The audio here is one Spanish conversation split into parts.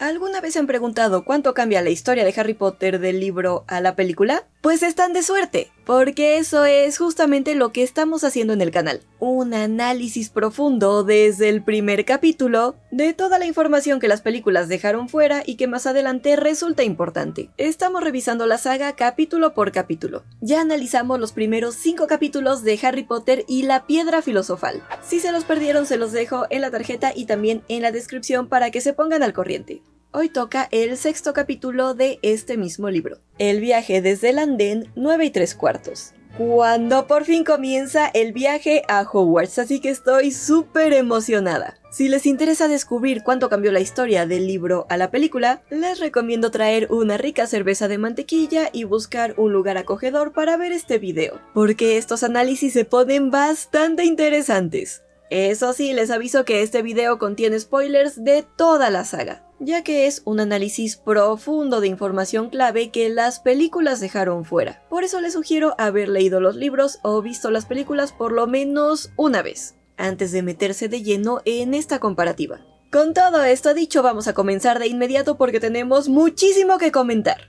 ¿Alguna vez se han preguntado cuánto cambia la historia de Harry Potter del libro a la película? Pues están de suerte, porque eso es justamente lo que estamos haciendo en el canal. Un análisis profundo desde el primer capítulo de toda la información que las películas dejaron fuera y que más adelante resulta importante. Estamos revisando la saga capítulo por capítulo. Ya analizamos los primeros 5 capítulos de Harry Potter y la Piedra Filosofal. Si se los perdieron, se los dejo en la tarjeta y también en la descripción para que se pongan al corriente. Hoy toca el 6º capítulo de este mismo libro, El viaje desde el andén 9 3/4, cuando por fin comienza el viaje a Hogwarts, así que estoy súper emocionada. Si les interesa descubrir cuánto cambió la historia del libro a la película, les recomiendo traer una rica cerveza de mantequilla y buscar un lugar acogedor para ver este video, porque estos análisis se ponen bastante interesantes. Eso sí, les aviso que este video contiene spoilers de toda la saga, ya que es un análisis profundo de información clave que las películas dejaron fuera. Por eso les sugiero haber leído los libros o visto las películas por lo menos una vez, antes de meterse de lleno en esta comparativa. Con todo esto dicho, vamos a comenzar de inmediato porque tenemos muchísimo que comentar.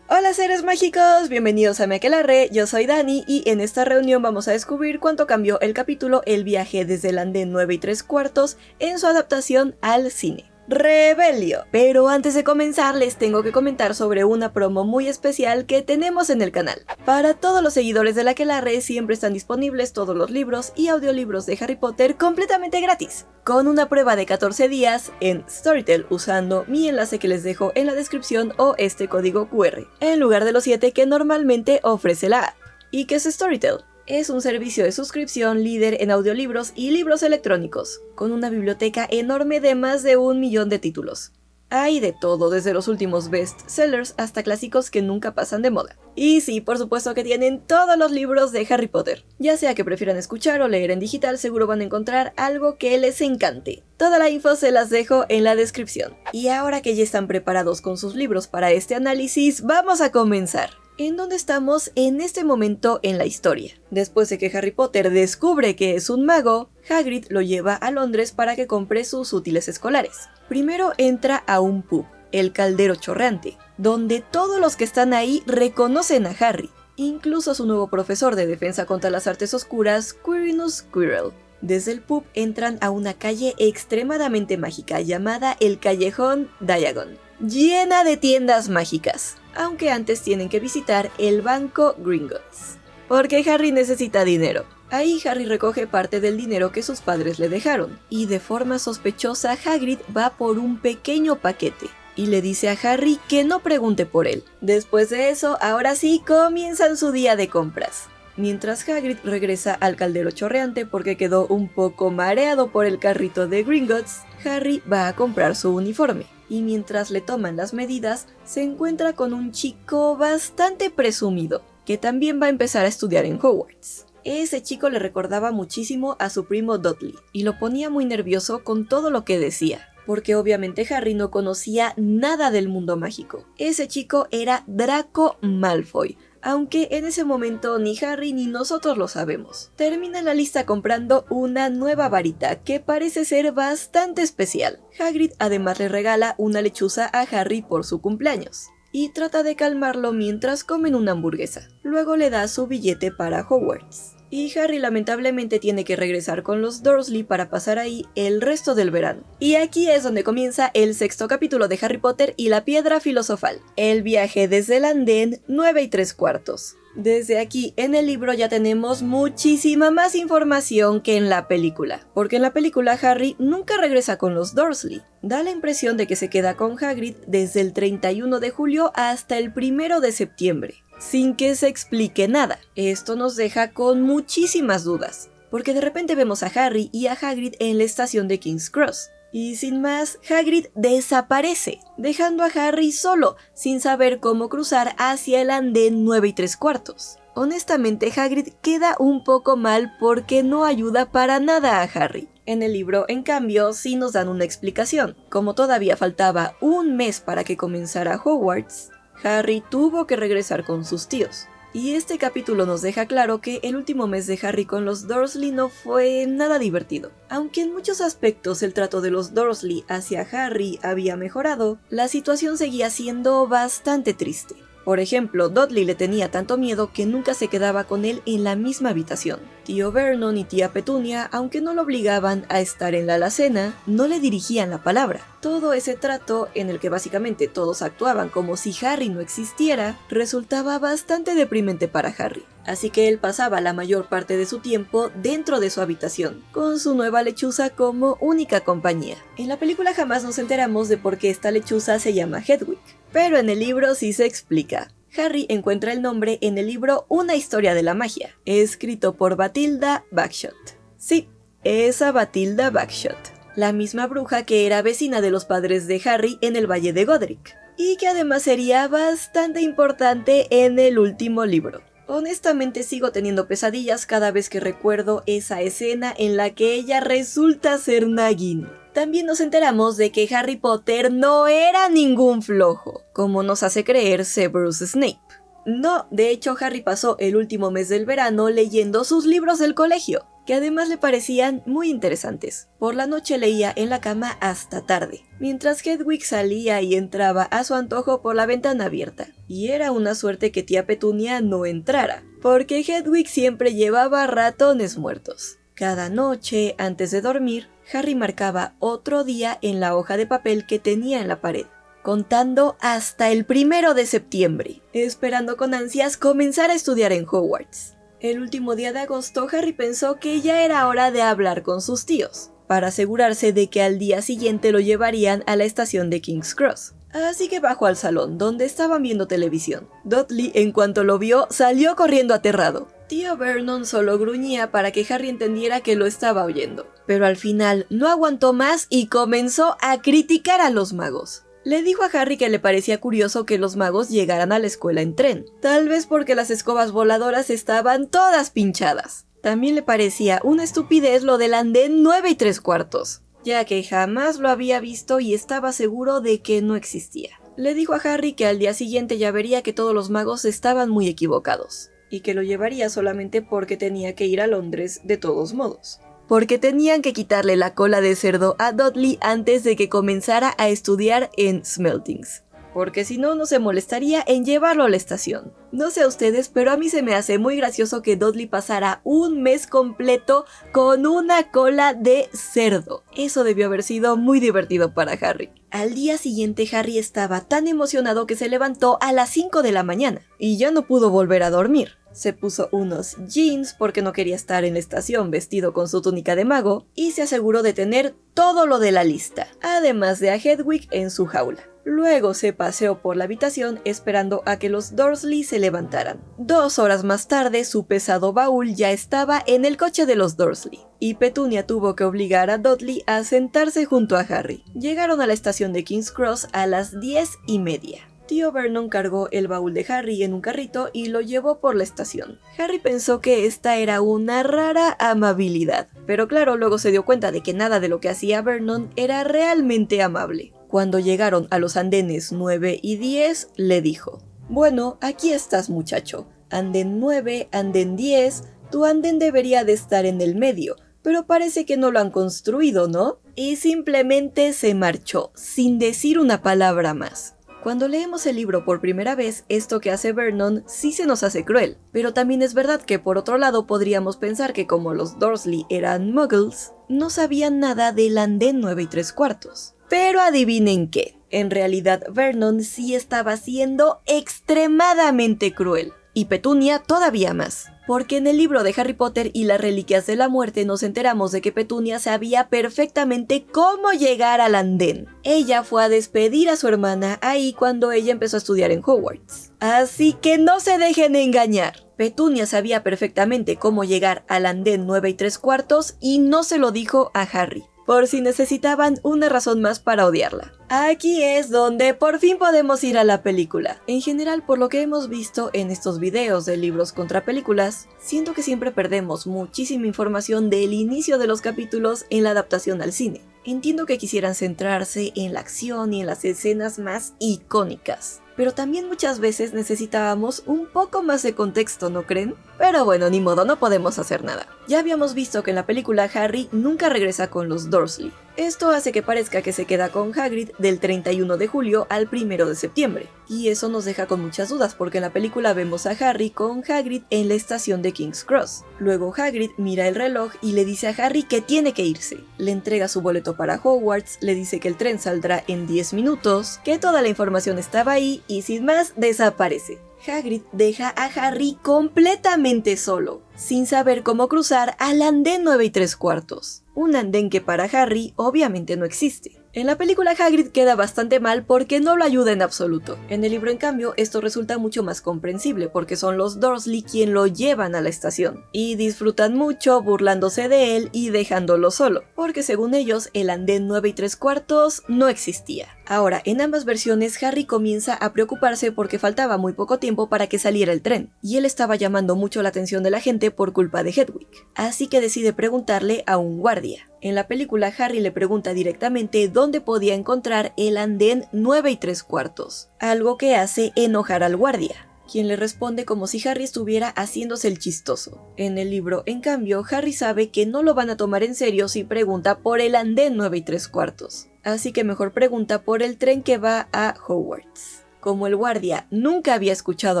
Hola seres mágicos, bienvenidos a Mequelarre, yo soy Dani y en esta reunión vamos a descubrir cuánto cambió el capítulo El viaje desde el andén 9 3/4 en su adaptación al cine. Rebelio. Pero antes de comenzar les tengo que comentar sobre una promo muy especial que tenemos en el canal. Para todos los seguidores de la Aquelarre siempre están disponibles todos los libros y audiolibros de Harry Potter completamente gratis, con una prueba de 14 días en Storytel usando mi enlace que les dejo en la descripción o este código QR, en lugar de los 7 que normalmente ofrece la app. ¿Y qué es Storytel? Es un servicio de suscripción líder en audiolibros y libros electrónicos, con una biblioteca enorme de más de 1 millón de títulos. Hay de todo, desde los últimos bestsellers hasta clásicos que nunca pasan de moda. Y sí, por supuesto que tienen todos los libros de Harry Potter. Ya sea que prefieran escuchar o leer en digital, seguro van a encontrar algo que les encante. Toda la info se las dejo en la descripción. Y ahora que ya están preparados con sus libros para este análisis, vamos a comenzar. ¿En dónde estamos en este momento en la historia? Después de que Harry Potter descubre que es un mago, Hagrid lo lleva a Londres para que compre sus útiles escolares. Primero entra a un pub, el Caldero Chorreante, donde todos los que están ahí reconocen a Harry, incluso su nuevo profesor de defensa contra las artes oscuras, Quirinus Quirrell. Desde el pub entran a una calle extremadamente mágica llamada el Callejón Diagon, llena de tiendas mágicas, aunque antes tienen que visitar el Banco Gringotts, porque Harry necesita dinero. Ahí Harry recoge parte del dinero que sus padres le dejaron, y de forma sospechosa Hagrid va por un pequeño paquete, y le dice a Harry que no pregunte por él. Después de eso, ahora sí, comienzan su día de compras. Mientras Hagrid regresa al Caldero Chorreante porque quedó un poco mareado por el carrito de Gringotts, Harry va a comprar su uniforme. Y mientras le toman las medidas, se encuentra con un chico bastante presumido, que también va a empezar a estudiar en Hogwarts. Ese chico le recordaba muchísimo a su primo Dudley, y lo ponía muy nervioso con todo lo que decía, porque obviamente Harry no conocía nada del mundo mágico. Ese chico era Draco Malfoy, aunque en ese momento ni Harry ni nosotros lo sabemos. Termina la lista comprando una nueva varita que parece ser bastante especial. Hagrid además le regala una lechuza a Harry por su cumpleaños, y trata de calmarlo mientras comen una hamburguesa. Luego le da su billete para Hogwarts. Y Harry lamentablemente tiene que regresar con los Dursley para pasar ahí el resto del verano. Y aquí es donde comienza el 6º capítulo de Harry Potter y la Piedra Filosofal, El viaje desde el andén 9 3/4. Desde aquí en el libro ya tenemos muchísima más información que en la película, porque en la película Harry nunca regresa con los Dursley. Da la impresión de que se queda con Hagrid desde el 31 de julio hasta el 1 de septiembre. Sin que se explique nada. Esto nos deja con muchísimas dudas, porque de repente vemos a Harry y a Hagrid en la estación de King's Cross. Y sin más, Hagrid desaparece, dejando a Harry solo, sin saber cómo cruzar hacia el andén 9 3/4. Honestamente, Hagrid queda un poco mal porque no ayuda para nada a Harry. En el libro, en cambio, sí nos dan una explicación. Como todavía faltaba un mes para que comenzara Hogwarts, Harry tuvo que regresar con sus tíos. Y este capítulo nos deja claro que el último mes de Harry con los Dursley no fue nada divertido. Aunque en muchos aspectos el trato de los Dursley hacia Harry había mejorado, la situación seguía siendo bastante triste. Por ejemplo, Dudley le tenía tanto miedo que nunca se quedaba con él en la misma habitación. Tío Vernon y tía Petunia, aunque no lo obligaban a estar en la alacena, no le dirigían la palabra. Todo ese trato, en el que básicamente todos actuaban como si Harry no existiera, resultaba bastante deprimente para Harry. Así que él pasaba la mayor parte de su tiempo dentro de su habitación, con su nueva lechuza como única compañía. En la película jamás nos enteramos de por qué esta lechuza se llama Hedwig, pero en el libro sí se explica. Harry encuentra el nombre en el libro Una historia de la magia, escrito por Bathilda Bagshot. Sí, esa Bathilda Bagshot, la misma bruja que era vecina de los padres de Harry en el Valle de Godric, y que además sería bastante importante en el último libro. Honestamente sigo teniendo pesadillas cada vez que recuerdo esa escena en la que ella resulta ser Nagini. También nos enteramos de que Harry Potter no era ningún flojo, como nos hace creer Severus Snape. No, de hecho Harry pasó el último mes del verano leyendo sus libros del colegio, que además le parecían muy interesantes. Por la noche leía en la cama hasta tarde, mientras Hedwig salía y entraba a su antojo por la ventana abierta. Y era una suerte que tía Petunia no entrara, porque Hedwig siempre llevaba ratones muertos. Cada noche, antes de dormir, Harry marcaba otro día en la hoja de papel que tenía en la pared, contando hasta el 1 de septiembre, esperando con ansias comenzar a estudiar en Hogwarts. El último día de agosto, Harry pensó que ya era hora de hablar con sus tíos, para asegurarse de que al día siguiente lo llevarían a la estación de King's Cross. Así que bajó al salón, donde estaban viendo televisión. Dudley, en cuanto lo vio, salió corriendo aterrado. Tío Vernon solo gruñía para que Harry entendiera que lo estaba oyendo, pero al final no aguantó más y comenzó a criticar a los magos. Le dijo a Harry que le parecía curioso que los magos llegaran a la escuela en tren, tal vez porque las escobas voladoras estaban todas pinchadas. También le parecía una estupidez lo del andén 9 3/4, ya que jamás lo había visto y estaba seguro de que no existía. Le dijo a Harry que al día siguiente ya vería que todos los magos estaban muy equivocados, y que lo llevaría solamente porque tenía que ir a Londres de todos modos. Porque tenían que quitarle la cola de cerdo a Dudley antes de que comenzara a estudiar en Smeltings, porque si no, no se molestaría en llevarlo a la estación. No sé a ustedes, pero a mí se me hace muy gracioso que Dudley pasara un mes completo con una cola de cerdo. Eso debió haber sido muy divertido para Harry. Al día siguiente, Harry estaba tan emocionado que se levantó a las 5 de la mañana y ya no pudo volver a dormir. Se puso unos jeans porque no quería estar en la estación vestido con su túnica de mago y se aseguró de tener todo lo de la lista, además de a Hedwig en su jaula. Luego se paseó por la habitación esperando a que los Dursley se levantaran. 2 horas más tarde, su pesado baúl ya estaba en el coche de los Dursley, y Petunia tuvo que obligar a Dudley a sentarse junto a Harry. Llegaron a la estación de King's Cross a las 10:30. Tío Vernon cargó el baúl de Harry en un carrito y lo llevó por la estación. Harry pensó que esta era una rara amabilidad, pero claro, luego se dio cuenta de que nada de lo que hacía Vernon era realmente amable. Cuando llegaron a los andenes 9 y 10, le dijo: «Bueno, aquí estás, muchacho. Andén 9, andén 10, tu andén debería de estar en el medio, pero parece que no lo han construido, ¿no?». Y simplemente se marchó, sin decir una palabra más. Cuando leemos el libro por primera vez, esto que hace Vernon sí se nos hace cruel, pero también es verdad que por otro lado podríamos pensar que como los Dursley eran muggles, no sabían nada del andén 9 3/4. Pero adivinen qué, en realidad Vernon sí estaba siendo extremadamente cruel, y Petunia todavía más. Porque en el libro de Harry Potter y las Reliquias de la Muerte nos enteramos de que Petunia sabía perfectamente cómo llegar al andén. Ella fue a despedir a su hermana ahí cuando ella empezó a estudiar en Hogwarts. Así que no se dejen engañar. Petunia sabía perfectamente cómo llegar al andén 9 3/4 y no se lo dijo a Harry, por si necesitaban una razón más para odiarla. Aquí es donde por fin podemos ir a la película. En general, por lo que hemos visto en estos videos de libros contra películas, siento que siempre perdemos muchísima información del inicio de los capítulos en la adaptación al cine. Entiendo que quisieran centrarse en la acción y en las escenas más icónicas, pero también muchas veces necesitábamos un poco más de contexto, ¿no creen? Pero bueno, ni modo, no podemos hacer nada. Ya habíamos visto que en la película Harry nunca regresa con los Dursley. Esto hace que parezca que se queda con Hagrid del 31 de julio al 1 de septiembre. Y eso nos deja con muchas dudas porque en la película vemos a Harry con Hagrid en la estación de King's Cross. Luego Hagrid mira el reloj y le dice a Harry que tiene que irse. Le entrega su boleto para Hogwarts, le dice que el tren saldrá en 10 minutos, que toda la información estaba ahí y sin más desaparece. Hagrid deja a Harry completamente solo, sin saber cómo cruzar al andén 9 3/4, un andén que para Harry obviamente no existe. En la película Hagrid queda bastante mal porque no lo ayuda en absoluto. En el libro, en cambio, esto resulta mucho más comprensible porque son los Dursley quien lo llevan a la estación y disfrutan mucho burlándose de él y dejándolo solo, porque según ellos el andén 9 3/4 no existía. Ahora, en ambas versiones Harry comienza a preocuparse porque faltaba muy poco tiempo para que saliera el tren, y él estaba llamando mucho la atención de la gente por culpa de Hedwig, así que decide preguntarle a un guardia. En la película Harry le pregunta directamente dónde podía encontrar el andén 9 3/4, algo que hace enojar al guardia, quien le responde como si Harry estuviera haciéndose el chistoso. En el libro, en cambio, Harry sabe que no lo van a tomar en serio si pregunta por el andén 9 3/4, así que mejor pregunta por el tren que va a Hogwarts. Como el guardia nunca había escuchado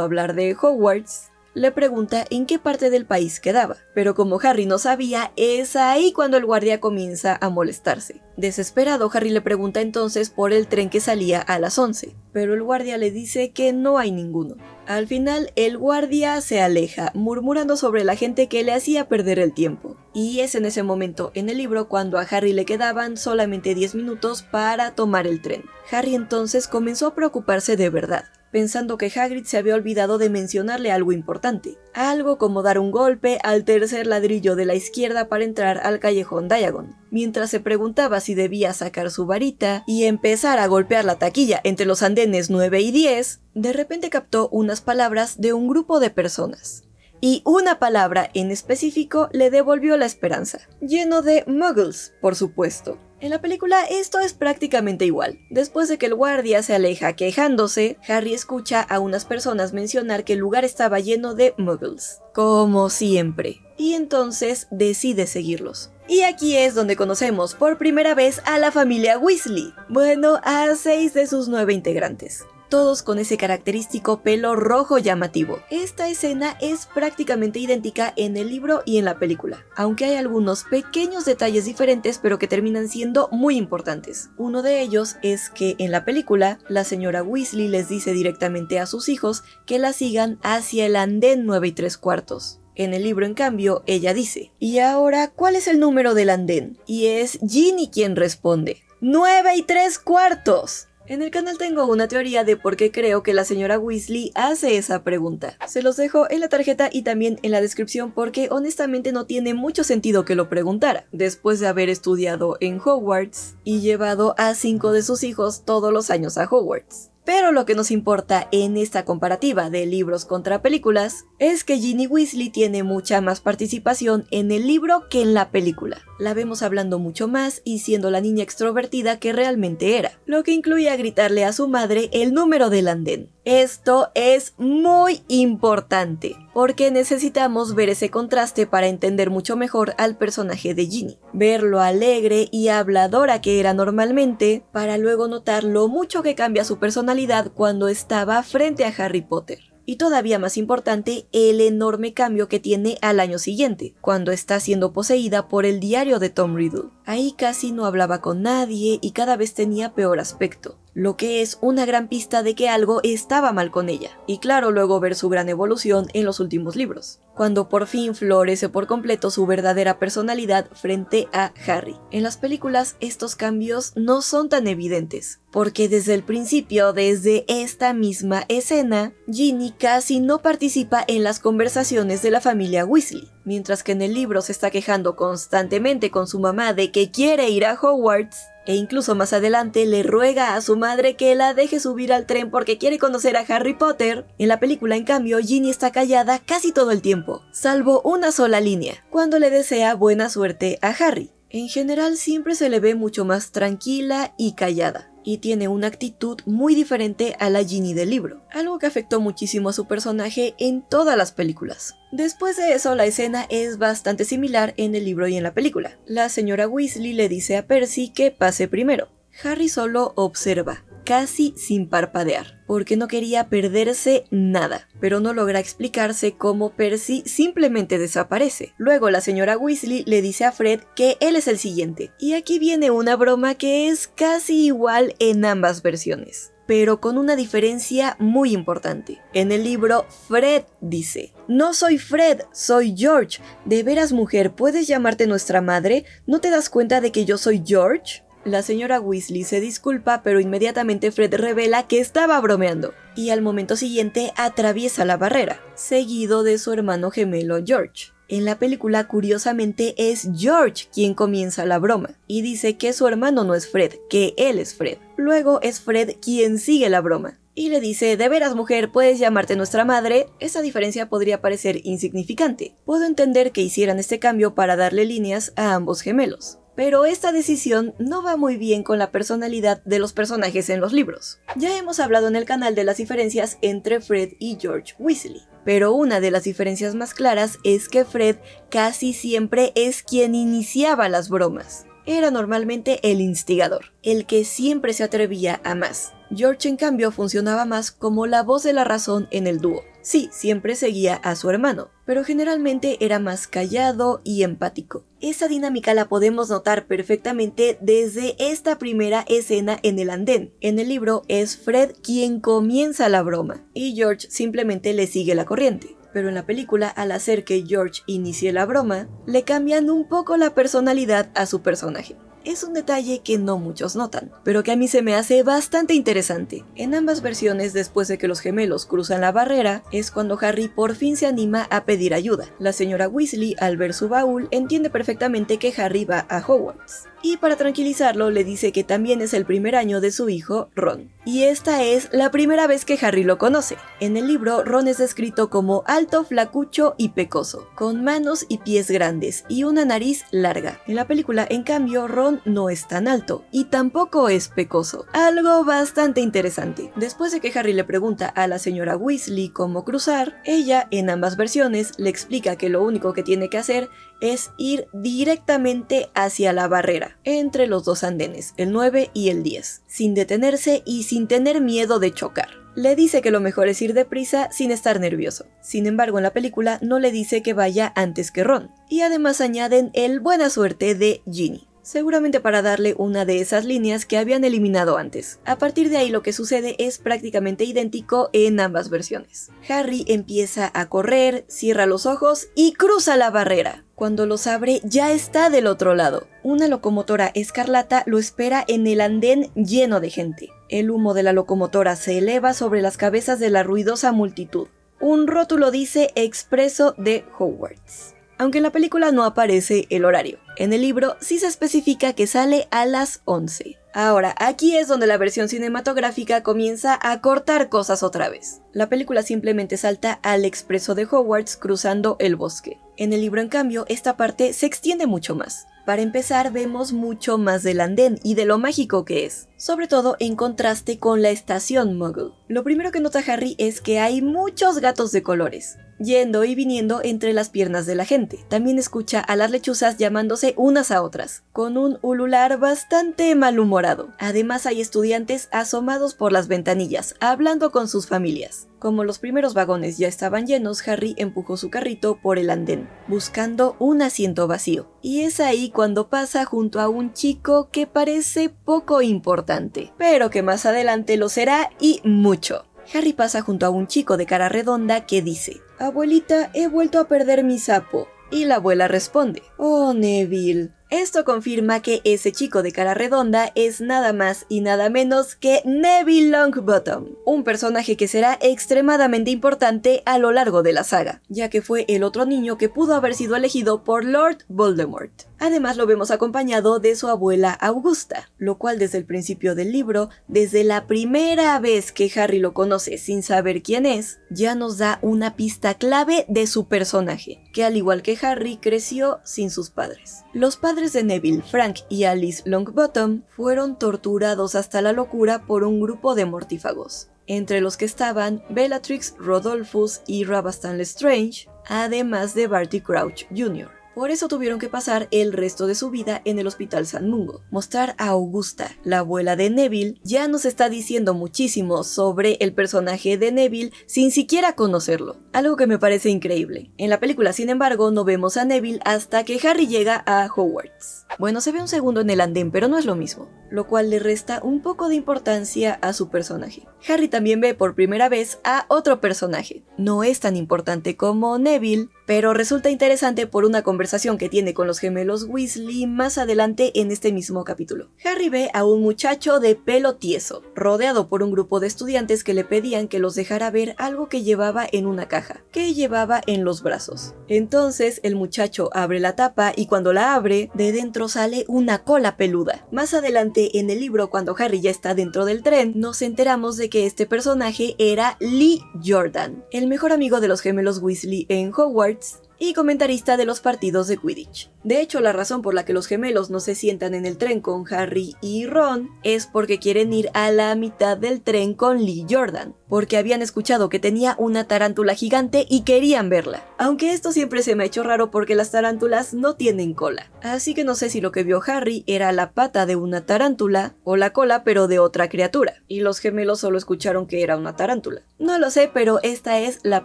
hablar de Hogwarts, le pregunta en qué parte del país quedaba, pero como Harry no sabía, es ahí cuando el guardia comienza a molestarse. Desesperado, Harry le pregunta entonces por el tren que salía a las 11, pero el guardia le dice que no hay ninguno. Al final, el guardia se aleja, murmurando sobre la gente que le hacía perder el tiempo. Y es en ese momento en el libro cuando a Harry le quedaban solamente 10 minutos para tomar el tren. Harry entonces comenzó a preocuparse de verdad, pensando que Hagrid se había olvidado de mencionarle algo importante, algo como dar un golpe al tercer ladrillo de la izquierda para entrar al callejón Diagon. Mientras se preguntaba si debía sacar su varita y empezar a golpear la taquilla entre los andenes 9 y 10, de repente captó unas palabras de un grupo de personas. Y una palabra en específico le devolvió la esperanza, lleno de muggles, por supuesto. En la película esto es prácticamente igual. Después de que el guardia se aleja quejándose, Harry escucha a unas personas mencionar que el lugar estaba lleno de muggles, como siempre, y entonces decide seguirlos. Y aquí es donde conocemos por primera vez a la familia Weasley, bueno, a 6 de sus 9 integrantes. Todos con ese característico pelo rojo llamativo. Esta escena es prácticamente idéntica en el libro y en la película, aunque hay algunos pequeños detalles diferentes pero que terminan siendo muy importantes. Uno de ellos es que en la película, la señora Weasley les dice directamente a sus hijos que la sigan hacia el andén 9 3/4. En el libro, en cambio, ella dice, ¿y ahora cuál es el número del andén? Y es Ginny quien responde, 9 3/4. En el canal tengo una teoría de por qué creo que la señora Weasley hace esa pregunta. Se los dejo en la tarjeta y también en la descripción porque honestamente no tiene mucho sentido que lo preguntara, después de haber estudiado en Hogwarts y llevado a 5 de sus hijos todos los años a Hogwarts. Pero lo que nos importa en esta comparativa de libros contra películas es que Ginny Weasley tiene mucha más participación en el libro que en la película. La vemos hablando mucho más y siendo la niña extrovertida que realmente era, lo que incluía gritarle a su madre el número del andén. Esto es muy importante, porque necesitamos ver ese contraste para entender mucho mejor al personaje de Ginny. Ver lo alegre y habladora que era normalmente, para luego notar lo mucho que cambia su personalidad cuando estaba frente a Harry Potter. Y todavía más importante, el enorme cambio que tiene al año siguiente, cuando está siendo poseída por el diario de Tom Riddle. Ahí casi no hablaba con nadie y cada vez tenía peor aspecto, lo que es una gran pista de que algo estaba mal con ella. Y claro, luego ver su gran evolución en los últimos libros, cuando por fin florece por completo su verdadera personalidad frente a Harry. En las películas estos cambios no son tan evidentes, porque desde el principio, desde esta misma escena, Ginny casi no participa en las conversaciones de la familia Weasley, mientras que en el libro se está quejando constantemente con su mamá de que quiere ir a Hogwarts, e incluso más adelante le ruega a su madre que la deje subir al tren porque quiere conocer a Harry Potter. En la película, en cambio, Ginny está callada casi todo el tiempo, salvo una sola línea, cuando le desea buena suerte a Harry. En general siempre se le ve mucho más tranquila y callada. y tiene una actitud muy diferente a la Ginny del libro, algo que afectó muchísimo a su personaje en todas las películas. Después de eso, la escena es bastante similar en el libro y en la película. La señora Weasley le dice a Percy que pase primero. Harry solo observa, casi sin parpadear, porque no quería perderse nada, pero no logra explicarse cómo Percy simplemente desaparece. Luego la señora Weasley le dice a Fred que él es el siguiente, y aquí viene una broma que es casi igual en ambas versiones, pero con una diferencia muy importante. En el libro, Fred dice: "No soy Fred, soy George. ¿De veras, mujer, puedes llamarte nuestra madre? ¿No te das cuenta de que yo soy George?". La señora Weasley se disculpa, pero inmediatamente Fred revela que estaba bromeando, y al momento siguiente atraviesa la barrera, seguido de su hermano gemelo George. En la película, curiosamente, es George quien comienza la broma, y dice que su hermano no es Fred, que él es Fred. Luego es Fred quien sigue la broma, y le dice: "De veras, mujer, puedes llamarte nuestra madre". Esa diferencia podría parecer insignificante. Puedo entender que hicieran este cambio para darle líneas a ambos gemelos, pero esta decisión no va muy bien con la personalidad de los personajes en los libros. Ya hemos hablado en el canal de las diferencias entre Fred y George Weasley, pero una de las diferencias más claras es que Fred casi siempre es quien iniciaba las bromas. Era normalmente el instigador, el que siempre se atrevía a más. George, en cambio, funcionaba más como la voz de la razón en el dúo. Sí, siempre seguía a su hermano, pero generalmente era más callado y empático. Esa dinámica la podemos notar perfectamente desde esta primera escena en el andén. En el libro es Fred quien comienza la broma, y George simplemente le sigue la corriente. Pero en la película, al hacer que George inicie la broma, le cambian un poco la personalidad a su personaje. Es un detalle que no muchos notan, pero que a mí se me hace bastante interesante. En ambas versiones, después de que los gemelos cruzan la barrera, es cuando Harry por fin se anima a pedir ayuda. La señora Weasley, al ver su baúl, entiende perfectamente que Harry va a Hogwarts, y para tranquilizarlo le dice que también es el primer año de su hijo, Ron. Y esta es la primera vez que Harry lo conoce. En el libro, Ron es descrito como alto, flacucho y pecoso, con manos y pies grandes y una nariz larga. En la película, en cambio, Ron no es tan alto y tampoco es pecoso, algo bastante interesante. Después de que Harry le pregunta a la señora Weasley cómo cruzar, ella, en ambas versiones, le explica que lo único que tiene que hacer es ir directamente hacia la barrera, entre los dos andenes, el 9 y el 10, sin detenerse y sin tener miedo de chocar. Le dice que lo mejor es ir deprisa sin estar nervioso. Sin embargo, en la película no le dice que vaya antes que Ron, y además añaden el buena suerte de Ginny, seguramente para darle una de esas líneas que habían eliminado antes. A partir de ahí, lo que sucede es prácticamente idéntico en ambas versiones. Harry empieza a correr, cierra los ojos y cruza la barrera. Cuando los abre, ya está del otro lado. Una locomotora escarlata lo espera en el andén lleno de gente. El humo de la locomotora se eleva sobre las cabezas de la ruidosa multitud. Un rótulo dice Expreso de Hogwarts, aunque en la película no aparece el horario. En el libro sí se especifica que sale a las 11. Ahora, aquí es donde la versión cinematográfica comienza a cortar cosas otra vez. La película simplemente salta al expreso de Hogwarts cruzando el bosque. En el libro, en cambio, esta parte se extiende mucho más. Para empezar, vemos mucho más del andén y de lo mágico que es, sobre todo en contraste con la estación Muggle. Lo primero que nota Harry es que hay muchos gatos de colores, yendo y viniendo entre las piernas de la gente. También escucha a las lechuzas llamándose unas a otras, con un ulular bastante malhumorado. Además, hay estudiantes asomados por las ventanillas, hablando con sus familias. Como los primeros vagones ya estaban llenos, Harry empujó su carrito por el andén, buscando un asiento vacío. Y es ahí cuando pasa junto a un chico que parece poco importante, pero que más adelante lo será y mucho. Harry pasa junto a un chico de cara redonda que dice: "Abuelita, he vuelto a perder mi sapo". Y la abuela responde: "Oh, Neville". Esto confirma que ese chico de cara redonda es nada más y nada menos que Neville Longbottom, un personaje que será extremadamente importante a lo largo de la saga, ya que fue el otro niño que pudo haber sido elegido por Lord Voldemort. Además, lo vemos acompañado de su abuela Augusta, lo cual desde el principio del libro, desde la primera vez que Harry lo conoce sin saber quién es, ya nos da una pista clave de su personaje, que al igual que Harry creció sin sus padres. Los padres padres de Neville, Frank y Alice Longbottom, fueron torturados hasta la locura por un grupo de mortífagos, entre los que estaban Bellatrix, Rodolphus y Rabastan Lestrange, además de Barty Crouch Jr. Por eso tuvieron que pasar el resto de su vida en el Hospital San Mungo. Mostrar a Augusta, la abuela de Neville, ya nos está diciendo muchísimo sobre el personaje de Neville sin siquiera conocerlo, algo que me parece increíble. En la película, sin embargo, no vemos a Neville hasta que Harry llega a Hogwarts. Bueno, se ve un segundo en el andén, pero no es lo mismo, lo cual le resta un poco de importancia a su personaje. Harry también ve por primera vez a otro personaje. No es tan importante como Neville, pero resulta interesante por una conversación que tiene con los gemelos Weasley más adelante en este mismo capítulo. Harry ve a un muchacho de pelo tieso, rodeado por un grupo de estudiantes que le pedían que los dejara ver algo que llevaba en una caja, que llevaba en los brazos. Entonces el muchacho abre la tapa y cuando la abre, de dentro sale una cola peluda. Más adelante en el libro, cuando Harry ya está dentro del tren, nos enteramos de que este personaje era Lee Jordan, el mejor amigo de los gemelos Weasley en Hogwarts y comentarista de los partidos de Quidditch. De hecho, la razón por la que los gemelos no se sientan en el tren con Harry y Ron es porque quieren ir a la mitad del tren con Lee Jordan, porque habían escuchado que tenía una tarántula gigante y querían verla. Aunque esto siempre se me ha hecho raro porque las tarántulas no tienen cola. Así que no sé si lo que vio Harry era la pata de una tarántula o la cola pero de otra criatura, y los gemelos solo escucharon que era una tarántula. No lo sé, pero esta es la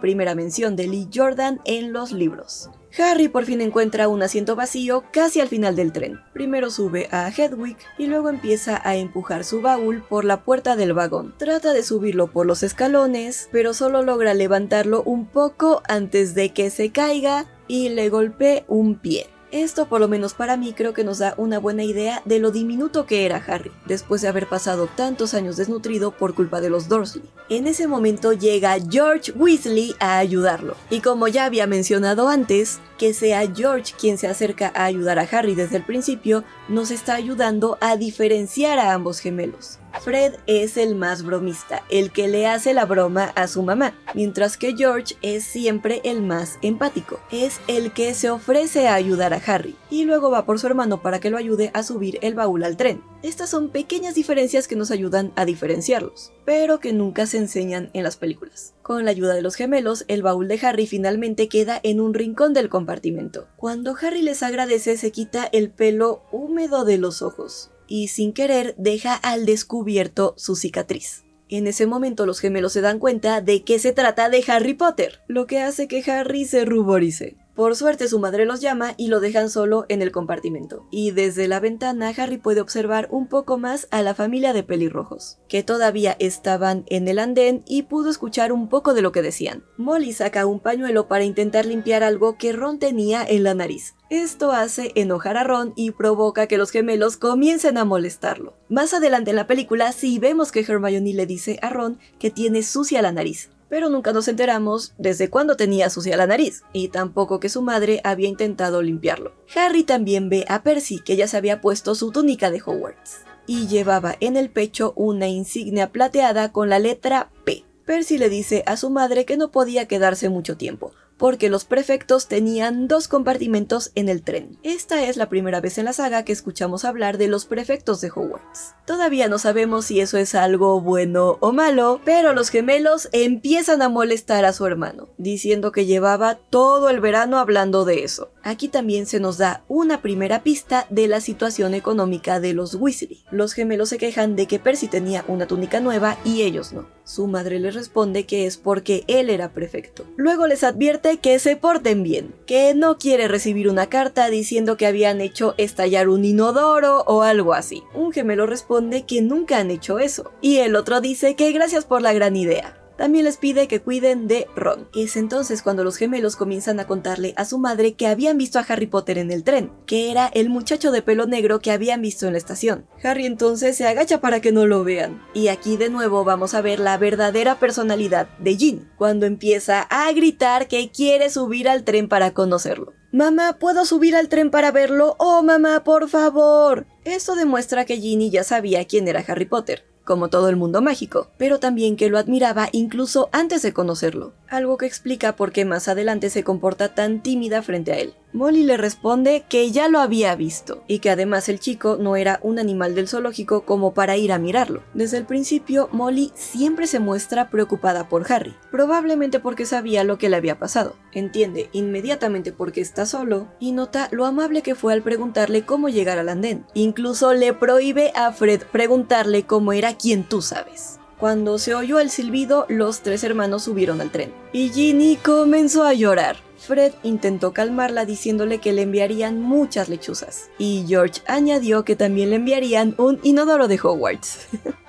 primera mención de Lee Jordan en los libros. Harry por fin encuentra un asiento vacío casi al final del tren. Primero sube a Hedwig y luego empieza a empujar su baúl por la puerta del vagón. Trata de subirlo por los escalones, pero solo logra levantarlo un poco antes de que se caiga y le golpee un pie. Esto, por lo menos para mí, creo que nos da una buena idea de lo diminuto que era Harry, después de haber pasado tantos años desnutrido por culpa de los Dursley. En ese momento llega George Weasley a ayudarlo, y como ya había mencionado antes, que sea George quien se acerca a ayudar a Harry desde el principio, nos está ayudando a diferenciar a ambos gemelos. Fred es el más bromista, el que le hace la broma a su mamá, mientras que George es siempre el más empático, es el que se ofrece a ayudar a Harry, y luego va por su hermano para que lo ayude a subir el baúl al tren. Estas son pequeñas diferencias que nos ayudan a diferenciarlos, pero que nunca se enseñan en las películas. Con la ayuda de los gemelos, el baúl de Harry finalmente queda en un rincón del compartimento. Cuando Harry les agradece, se quita el pelo húmedo de los ojos y sin querer deja al descubierto su cicatriz. En ese momento los gemelos se dan cuenta de que se trata de Harry Potter, lo que hace que Harry se ruborice. Por suerte su madre los llama y lo dejan solo en el compartimento, y desde la ventana Harry puede observar un poco más a la familia de pelirrojos, que todavía estaban en el andén y pudo escuchar un poco de lo que decían. Molly saca un pañuelo para intentar limpiar algo que Ron tenía en la nariz. Esto hace enojar a Ron y provoca que los gemelos comiencen a molestarlo. Más adelante en la película sí vemos que Hermione le dice a Ron que tiene sucia la nariz, pero nunca nos enteramos desde cuándo tenía sucia la nariz, y tampoco que su madre había intentado limpiarlo. Harry también ve a Percy, que ya se había puesto su túnica de Hogwarts, y llevaba en el pecho una insignia plateada con la letra P. Percy le dice a su madre que no podía quedarse mucho tiempo, porque los prefectos tenían 2 compartimentos en el tren. Esta es la primera vez en la saga que escuchamos hablar de los prefectos de Hogwarts. Todavía no sabemos si eso es algo bueno o malo, pero los gemelos empiezan a molestar a su hermano, diciendo que llevaba todo el verano hablando de eso. Aquí también se nos da una primera pista de la situación económica de los Weasley. Los gemelos se quejan de que Percy tenía una túnica nueva y ellos no. Su madre les responde que es porque él era prefecto. Luego les advierte que se porten bien, que no quiere recibir una carta diciendo que habían hecho estallar un inodoro o algo así. Un gemelo responde que nunca han hecho eso, y el otro dice que gracias por la gran idea. También les pide que cuiden de Ron. Es entonces cuando los gemelos comienzan a contarle a su madre que habían visto a Harry Potter en el tren, que era el muchacho de pelo negro que habían visto en la estación. Harry entonces se agacha para que no lo vean. Y aquí de nuevo vamos a ver la verdadera personalidad de Ginny, cuando empieza a gritar que quiere subir al tren para conocerlo. «Mamá, ¿puedo subir al tren para verlo? ¡Oh, mamá, por favor!». Esto demuestra que Ginny ya sabía quién era Harry Potter, como todo el mundo mágico, pero también que lo admiraba incluso antes de conocerlo, algo que explica por qué más adelante se comporta tan tímida frente a él. Molly le responde que ya lo había visto y que además el chico no era un animal del zoológico como para ir a mirarlo. Desde el principio, Molly siempre se muestra preocupada por Harry, probablemente porque sabía lo que le había pasado. Entiende inmediatamente por qué está solo y nota lo amable que fue al preguntarle cómo llegar al andén. Incluso le prohíbe a Fred preguntarle cómo era quien tú sabes. Cuando se oyó el silbido, los tres hermanos subieron al tren y Ginny comenzó a llorar. Fred intentó calmarla diciéndole que le enviarían muchas lechuzas, y George añadió que también le enviarían un inodoro de Hogwarts.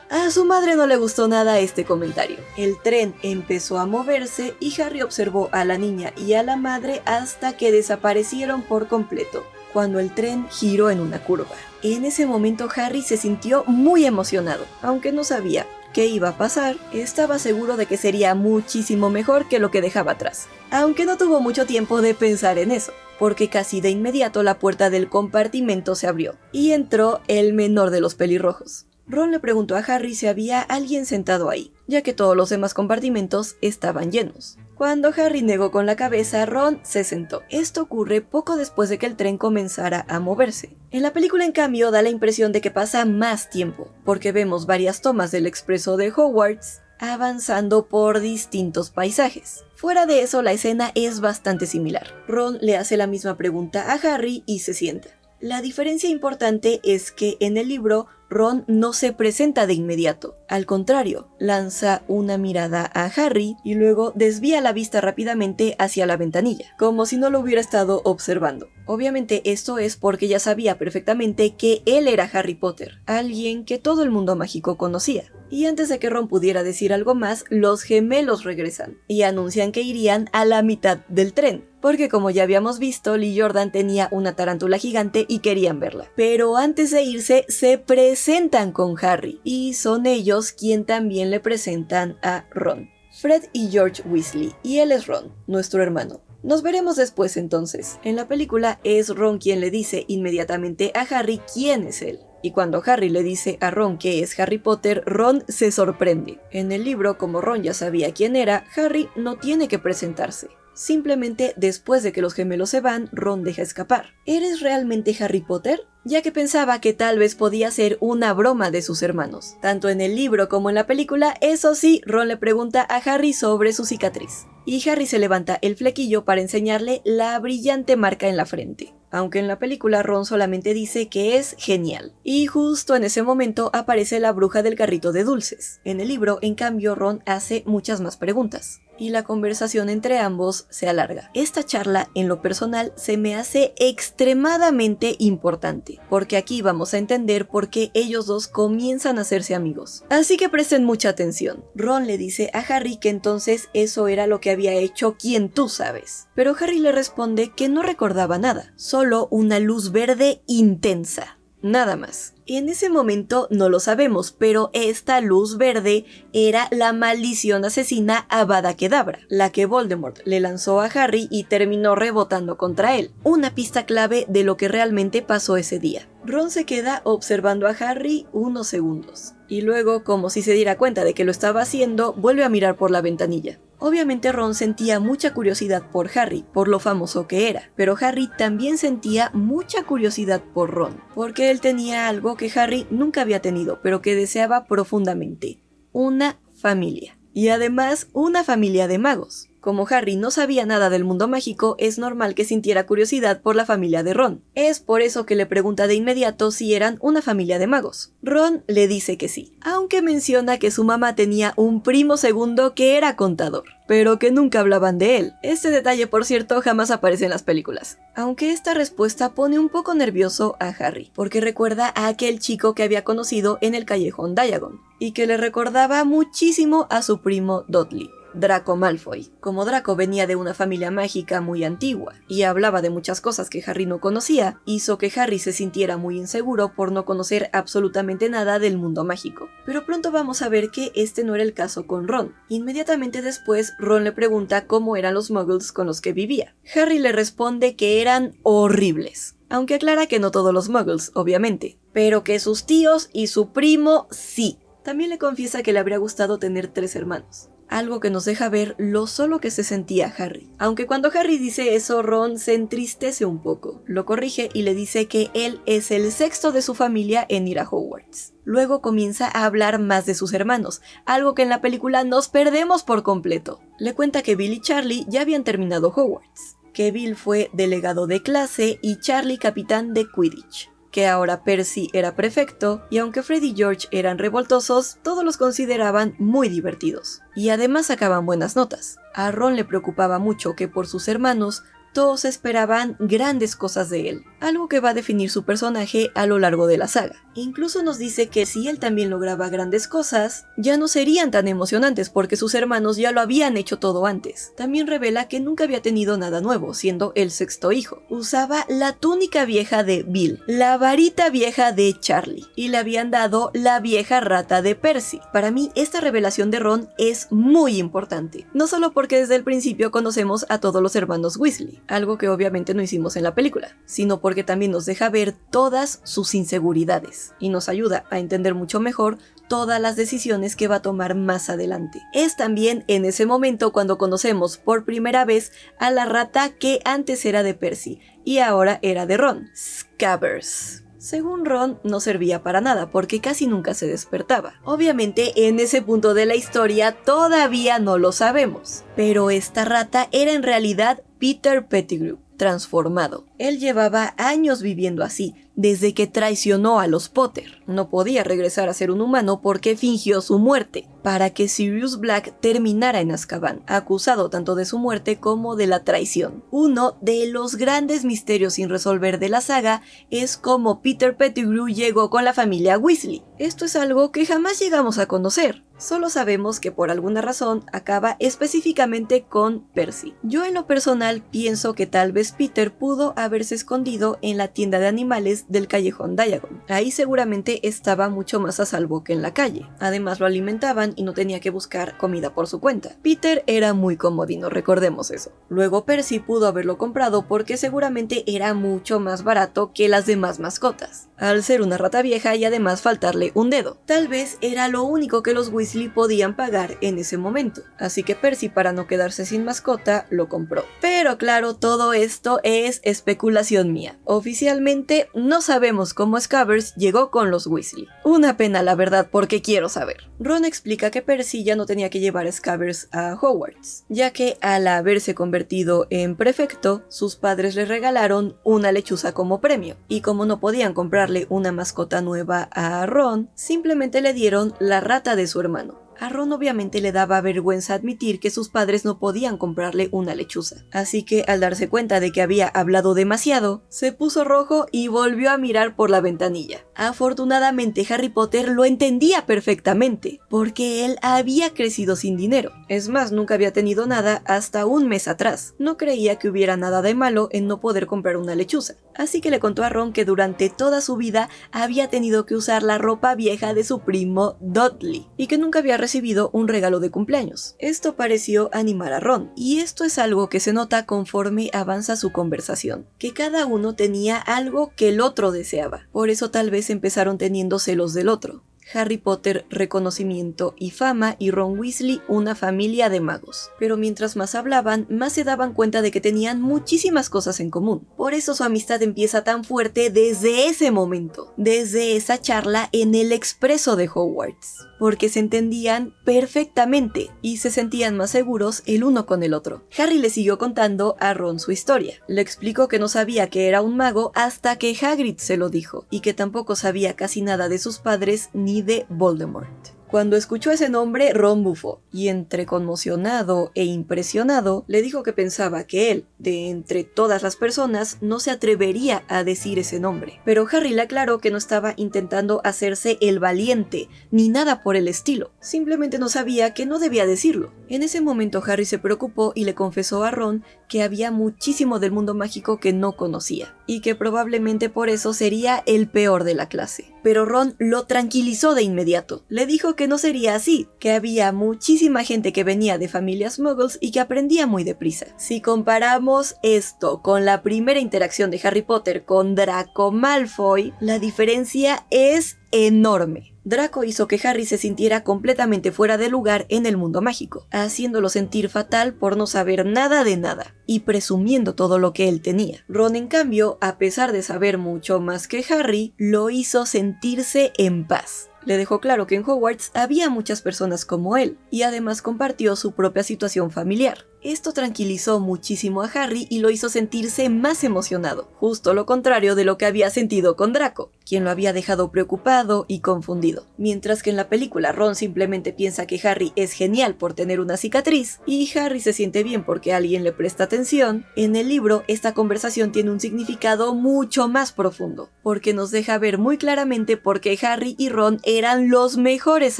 A su madre no le gustó nada este comentario. El tren empezó a moverse y Harry observó a la niña y a la madre hasta que desaparecieron por completo, cuando el tren giró en una curva. En ese momento Harry se sintió muy emocionado, aunque no sabía qué iba a pasar. Estaba seguro de que sería muchísimo mejor que lo que dejaba atrás, aunque no tuvo mucho tiempo de pensar en eso, porque casi de inmediato la puerta del compartimento se abrió y entró el menor de los pelirrojos. Ron le preguntó a Harry si había alguien sentado ahí, ya que todos los demás compartimentos estaban llenos. Cuando Harry negó con la cabeza, Ron se sentó. Esto ocurre poco después de que el tren comenzara a moverse. En la película, en cambio, da la impresión de que pasa más tiempo, porque vemos varias tomas del expreso de Hogwarts avanzando por distintos paisajes. Fuera de eso, la escena es bastante similar. Ron le hace la misma pregunta a Harry y se sienta. La diferencia importante es que en el libro Ron no se presenta de inmediato. Al contrario, lanza una mirada a Harry y luego desvía la vista rápidamente hacia la ventanilla, como si no lo hubiera estado observando. Obviamente esto es porque ya sabía perfectamente que él era Harry Potter, alguien que todo el mundo mágico conocía. Y antes de que Ron pudiera decir algo más, los gemelos regresan y anuncian que irían a la mitad del tren, porque como ya habíamos visto, Lee Jordan tenía una tarántula gigante y querían verla. Pero antes de irse, se presentan con Harry, y son ellos quien también le presentan a Ron. Fred y George Weasley, y él es Ron, nuestro hermano. Nos veremos después entonces. En la película es Ron quien le dice inmediatamente a Harry quién es él. Y cuando Harry le dice a Ron que es Harry Potter, Ron se sorprende. En el libro, como Ron ya sabía quién era, Harry no tiene que presentarse. Simplemente después de que los gemelos se van, Ron deja escapar. ¿Eres realmente Harry Potter? Ya que pensaba que tal vez podía ser una broma de sus hermanos. Tanto en el libro como en la película, eso sí, Ron le pregunta a Harry sobre su cicatriz. Y Harry se levanta el flequillo para enseñarle la brillante marca en la frente. Aunque en la película Ron solamente dice que es genial. Y justo en ese momento aparece la bruja del carrito de dulces. En el libro, en cambio, Ron hace muchas más preguntas. Y la conversación entre ambos se alarga. Esta charla, en lo personal, se me hace extremadamente importante, porque aquí vamos a entender por qué ellos dos comienzan a hacerse amigos. Así que presten mucha atención. Ron le dice a Harry que entonces eso era lo que había hecho quien tú sabes. Pero Harry le responde que no recordaba nada, solo una luz verde intensa. Nada más. En ese momento no lo sabemos, pero esta luz verde era la maldición asesina Avada Kedavra, la que Voldemort le lanzó a Harry y terminó rebotando contra él. Una pista clave de lo que realmente pasó ese día. Ron se queda observando a Harry unos segundos, y luego, como si se diera cuenta de que lo estaba haciendo, vuelve a mirar por la ventanilla. Obviamente Ron sentía mucha curiosidad por Harry, por lo famoso que era, pero Harry también sentía mucha curiosidad por Ron, porque él tenía algo que Harry nunca había tenido, pero que deseaba profundamente: una familia. Y además, una familia de magos. Como Harry no sabía nada del mundo mágico, es normal que sintiera curiosidad por la familia de Ron. Es por eso que le pregunta de inmediato si eran una familia de magos. Ron le dice que sí, aunque menciona que su mamá tenía un primo segundo que era contador, pero que nunca hablaban de él. Este detalle, por cierto, jamás aparece en las películas. Aunque esta respuesta pone un poco nervioso a Harry, porque recuerda a aquel chico que había conocido en el callejón Diagon, y que le recordaba muchísimo a su primo Dudley, Draco Malfoy. Como Draco venía de una familia mágica muy antigua y hablaba de muchas cosas que Harry no conocía, hizo que Harry se sintiera muy inseguro por no conocer absolutamente nada del mundo mágico. Pero pronto vamos a ver que este no era el caso con Ron. Inmediatamente después, Ron le pregunta cómo eran los muggles con los que vivía. Harry le responde que eran horribles, aunque aclara que no todos los muggles, obviamente, pero que sus tíos y su primo sí. También le confiesa que le habría gustado tener 3 hermanos. algo que nos deja ver lo solo que se sentía Harry. Aunque cuando Harry dice eso, Ron se entristece un poco, lo corrige y le dice que él es el sexto de su familia en ir a Hogwarts. Luego comienza a hablar más de sus hermanos, algo que en la película nos perdemos por completo. Le cuenta que Bill y Charlie ya habían terminado Hogwarts, que Bill fue delegado de clase y Charlie capitán de Quidditch, que ahora Percy era prefecto, y aunque Fred y George eran revoltosos, todos los consideraban muy divertidos. Y además sacaban buenas notas. A Ron le preocupaba mucho que por sus hermanos todos esperaban grandes cosas de él, algo que va a definir su personaje a lo largo de la saga. Incluso nos dice que si él también lograba grandes cosas, ya no serían tan emocionantes porque sus hermanos ya lo habían hecho todo antes. También revela que nunca había tenido nada nuevo, siendo el sexto hijo. Usaba la túnica vieja de Bill, la varita vieja de Charlie, y le habían dado la vieja rata de Percy. Para mí, esta revelación de Ron es muy importante, no solo porque desde el principio conocemos a todos los hermanos Weasley, algo que obviamente no hicimos en la película, sino porque también nos deja ver todas sus inseguridades y nos ayuda a entender mucho mejor todas las decisiones que va a tomar más adelante. Es también en ese momento cuando conocemos por primera vez a la rata que antes era de Percy y ahora era de Ron, Scabbers. Según Ron, no servía para nada porque casi nunca se despertaba. Obviamente, en ese punto de la historia todavía no lo sabemos, pero esta rata era en realidad Peter Pettigrew, transformado. Él llevaba años viviendo así, desde que traicionó a los Potter. No podía regresar a ser un humano porque fingió su muerte, para que Sirius Black terminara en Azkaban, acusado tanto de su muerte como de la traición. Uno de los grandes misterios sin resolver de la saga es cómo Peter Pettigrew llegó con la familia Weasley. Esto es algo que jamás llegamos a conocer. Solo sabemos que por alguna razón acaba específicamente con Percy. Yo en lo personal pienso que tal vez Peter pudo haberse escondido en la tienda de animales del callejón Diagon. Ahí seguramente estaba mucho más a salvo que en la calle. Además lo alimentaban y no tenía que buscar comida por su cuenta. Peter era muy comodino, recordemos eso. Luego Percy pudo haberlo comprado porque seguramente era mucho más barato que las demás mascotas, al ser una rata vieja y además faltarle un dedo. Tal vez era lo único que los Weasley podían pagar en ese momento, así que Percy, para no quedarse sin mascota, lo compró. Pero claro, todo esto es especulación mía. Oficialmente no sabemos cómo Scabbers llegó con los Weasley. Una pena la verdad, porque quiero saber. Ron explica que Percy ya no tenía que llevar a Scabbers a Hogwarts, ya que al haberse convertido en prefecto, sus padres le regalaron una lechuza como premio, y como no podían comprarle una mascota nueva a Ron, simplemente le dieron la rata de su hermano. A Ron obviamente le daba vergüenza admitir que sus padres no podían comprarle una lechuza, así que al darse cuenta de que había hablado demasiado, se puso rojo y volvió a mirar por la ventanilla. Afortunadamente Harry Potter lo entendía perfectamente, porque él había crecido sin dinero. Es más, nunca había tenido nada hasta un mes atrás. No creía que hubiera nada de malo en no poder comprar una lechuza, así que le contó a Ron que durante toda su vida había tenido que usar la ropa vieja de su primo Dudley, y que nunca había recibido un regalo de cumpleaños. Esto pareció animar a Ron, y esto es algo que se nota conforme avanza su conversación, que cada uno tenía algo que el otro deseaba. Por eso tal vez empezaron teniendo celos del otro. Harry Potter, reconocimiento y fama, y Ron Weasley, una familia de magos. Pero mientras más hablaban, más se daban cuenta de que tenían muchísimas cosas en común. Por eso su amistad empieza tan fuerte desde ese momento, desde esa charla en el expreso de Hogwarts, porque se entendían perfectamente y se sentían más seguros el uno con el otro. Harry le siguió contando a Ron su historia. Le explicó que no sabía que era un mago hasta que Hagrid se lo dijo, y que tampoco sabía casi nada de sus padres ni de Voldemort. Cuando escuchó ese nombre, Ron bufó, y entre conmocionado e impresionado, le dijo que pensaba que él, de entre todas las personas, no se atrevería a decir ese nombre. Pero Harry le aclaró que no estaba intentando hacerse el valiente, ni nada por el estilo. Simplemente no sabía que no debía decirlo. En ese momento Harry se preocupó y le confesó a Ron que había muchísimo del mundo mágico que no conocía, y que probablemente por eso sería el peor de la clase. Pero Ron lo tranquilizó de inmediato. Le dijo que no sería así, que había muchísima gente que venía de familias muggles y que aprendía muy deprisa. Si comparamos esto con la primera interacción de Harry Potter con Draco Malfoy, la diferencia es enorme. Draco hizo que Harry se sintiera completamente fuera de lugar en el mundo mágico, haciéndolo sentir fatal por no saber nada de nada, y presumiendo todo lo que él tenía. Ron, en cambio, a pesar de saber mucho más que Harry, lo hizo sentirse en paz. Le dejó claro que en Hogwarts había muchas personas como él, y además compartió su propia situación familiar. Esto tranquilizó muchísimo a Harry y lo hizo sentirse más emocionado, justo lo contrario de lo que había sentido con Draco, quien lo había dejado preocupado y confundido. Mientras que en la película Ron simplemente piensa que Harry es genial por tener una cicatriz, y Harry se siente bien porque alguien le presta atención, en el libro esta conversación tiene un significado mucho más profundo, porque nos deja ver muy claramente por qué Harry y Ron eran los mejores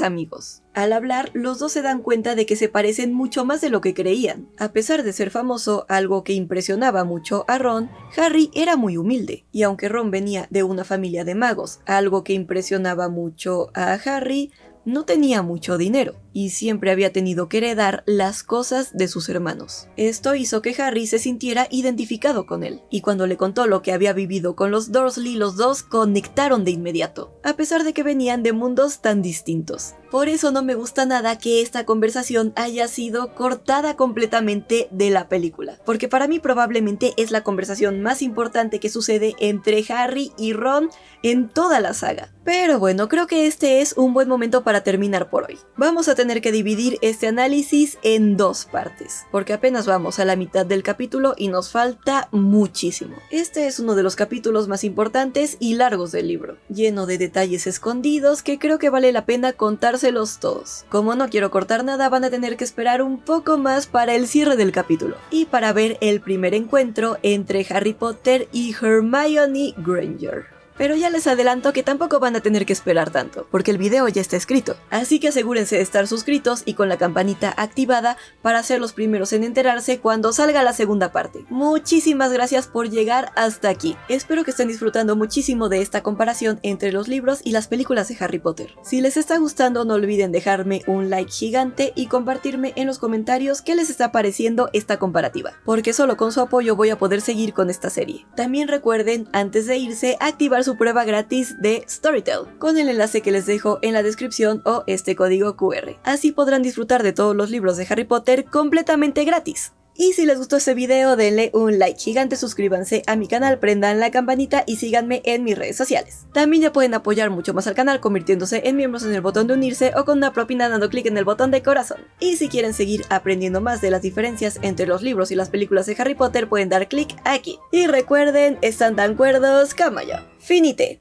amigos. Al hablar, los dos se dan cuenta de que se parecen mucho más de lo que creían. A pesar de ser famoso, algo que impresionaba mucho a Ron, Harry era muy humilde. Y aunque Ron venía de una familia de magos, algo que impresionaba mucho a Harry, no tenía mucho dinero y siempre había tenido que heredar las cosas de sus hermanos. Esto hizo que Harry se sintiera identificado con él, y cuando le contó lo que había vivido con los Dursley, los dos conectaron de inmediato, a pesar de que venían de mundos tan distintos. Por eso no me gusta nada que esta conversación haya sido cortada completamente de la película, porque para mí probablemente es la conversación más importante que sucede entre Harry y Ron en toda la saga. Pero bueno, creo que este es un buen momento para terminar por hoy. Vamos a tener que dividir este análisis en dos partes, porque apenas vamos a la mitad del capítulo y nos falta muchísimo. Este es uno de los capítulos más importantes y largos del libro, lleno de detalles escondidos que creo que vale la pena contárselos todos. Como no quiero cortar nada, van a tener que esperar un poco más para el cierre del capítulo, y para ver el primer encuentro entre Harry Potter y Hermione Granger. Pero ya les adelanto que tampoco van a tener que esperar tanto, porque el video ya está escrito. Así que asegúrense de estar suscritos y con la campanita activada para ser los primeros en enterarse cuando salga la segunda parte. Muchísimas gracias por llegar hasta aquí. Espero que estén disfrutando muchísimo de esta comparación entre los libros y las películas de Harry Potter. Si les está gustando, no olviden dejarme un like gigante y compartirme en los comentarios qué les está pareciendo esta comparativa, porque solo con su apoyo voy a poder seguir con esta serie. También recuerden, antes de irse, activar su prueba gratis de Storytel, con el enlace que les dejo en la descripción o este código QR. Así podrán disfrutar de todos los libros de Harry Potter completamente gratis. Y si les gustó este video, denle un like gigante, suscríbanse a mi canal, prendan la campanita y síganme en mis redes sociales. También ya pueden apoyar mucho más al canal convirtiéndose en miembros en el botón de unirse o con una propina dando clic en el botón de corazón. Y si quieren seguir aprendiendo más de las diferencias entre los libros y las películas de Harry Potter, pueden dar clic aquí. Y recuerden, están tan cuerdos como yo. Finite.